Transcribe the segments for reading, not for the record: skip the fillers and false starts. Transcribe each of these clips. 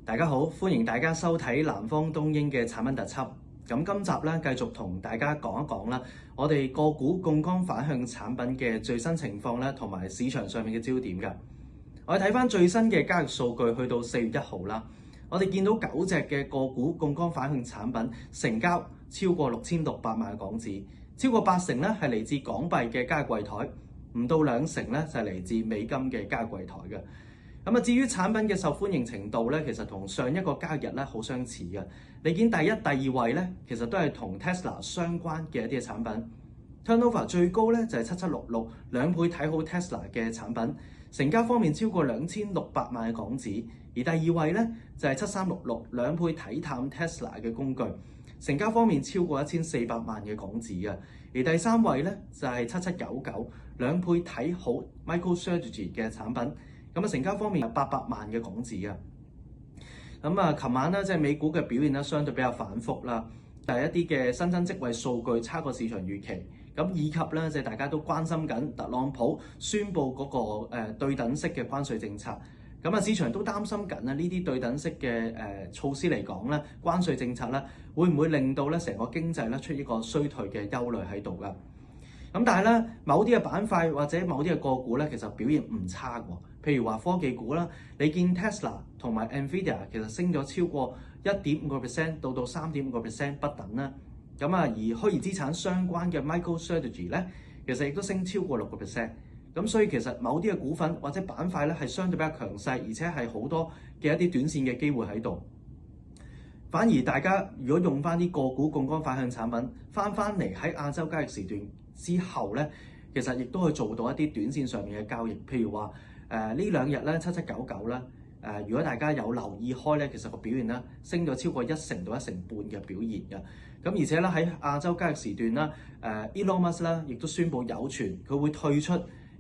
大家好，歡迎大家收睇南方東英嘅產品特輯。咁今集咧繼續同大家講一講啦，我哋個股槓桿反向產品嘅最新情況咧，同埋市場上面嘅焦點㗎。我哋睇翻最新嘅交易數據，去到4月1號啦，我哋見到9隻嘅個股槓桿反向產品成交超過6600萬港紙，超過80%咧係嚟自港幣嘅交易櫃台，唔到20%咧就係嚟自美金嘅交易櫃台嘅。咁啊，至於產品嘅受歡迎程度咧，其實同上一個交易日咧好相似嘅。你見第一、第二位咧，其實都係同 Tesla 相關嘅一啲產品。Turnover 最高咧就係7766，兩倍睇好 Tesla 嘅產品。成交方面超過2600萬嘅港紙。而第二位咧就係7366，兩倍睇淡 Tesla 嘅工具。成交方面超過1400萬嘅港紙嘅。而第三位咧就係7799，兩倍睇好 MicroStrategy 嘅產品。咁啊，成交方面係800萬嘅港紙啊。咁啊，琴晚咧即係美股嘅表現咧，相對比較反覆啦。第一啲嘅新增職位數據差過市場預期，咁以及咧即係大家都關心緊特朗普宣布嗰個對等式嘅關稅政策。咁啊，市場都擔心緊啊，呢啲對等式嘅措施嚟講咧，關稅政策咧會唔會令到咧成個經濟咧出一個衰退嘅憂慮喺度㗎？咁但係咧，某啲嘅板塊或者某啲嘅個股咧，其實表現唔差喎。譬如話科技股啦，你見 Tesla 同埋 Nvidia 其實升咗超過1.5% 到3.5% 不等啦。咁啊，而虛擬資產相關嘅 MicroStrategy 咧，其實亦都升超過6%。咁所以其實某啲嘅股份或者板塊咧係相對比較強勢，而且係好多嘅一啲短線嘅機會喺度。反而大家如果用翻啲個股槓桿反向產品翻嚟喺亞洲交易時段之後咧，其實亦都可以做到一啲短線上面嘅交易。譬如話呢兩日咧7799啦，如果大家有留意開咧，其實個表現咧升咗超過1成到1成半嘅表現嘅。咁而且咧喺亞洲交易時段啦，Elon Musk 啦亦都宣布有傳佢會退出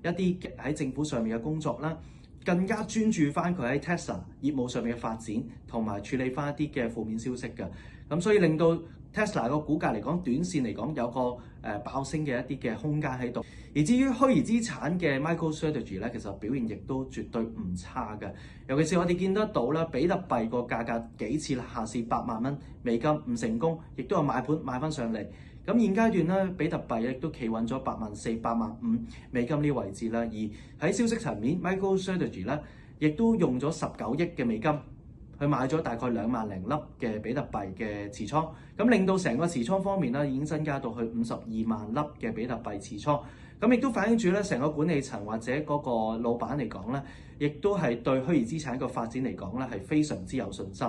一啲喺政府上面嘅工作啦，更加專注翻佢喺 Tesla 業務上面嘅發展，同埋處理翻一啲嘅負面消息嘅。咁所以令到 Tesla 個股價嚟講，短線嚟講有個爆升嘅一啲嘅空間喺度。而至於虛擬資產嘅 MicroStrategy 咧，其實表現亦都絕對唔差嘅。尤其是我哋見得到啦，比特幣個價格幾次下試8萬蚊美金唔成功，亦都有買盤買翻上嚟。咁現階段咧，比特幣亦都企穩咗84000、85000美金呢個位置啦。而喺消息層面 ，MicroStrategy 咧亦都用咗19億嘅美金去買咗大概2萬零粒嘅比特幣嘅持倉，咁令到成個持倉方面咧已經增加到去52萬粒嘅比特幣持倉。咁亦都反映住咧成個管理層或者嗰個老闆嚟講咧，亦都係對虛擬資產個發展嚟講咧係非常之有信心。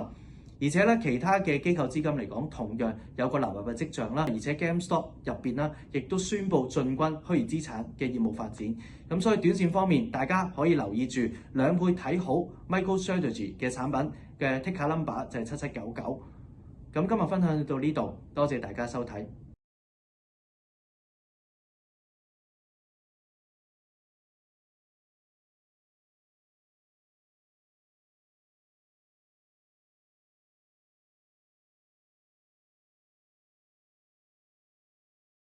而且咧，其他嘅機構資金嚟講，同樣有個流入嘅跡象啦。而且 GameStop 入邊啦，亦都宣布進軍虛擬資產嘅業務發展。咁所以短線方面，大家可以留意住兩倍睇好 MicroStrategy 嘅產品嘅 Ticker Number 就係7799。咁今日分享到呢度，多謝大家收睇。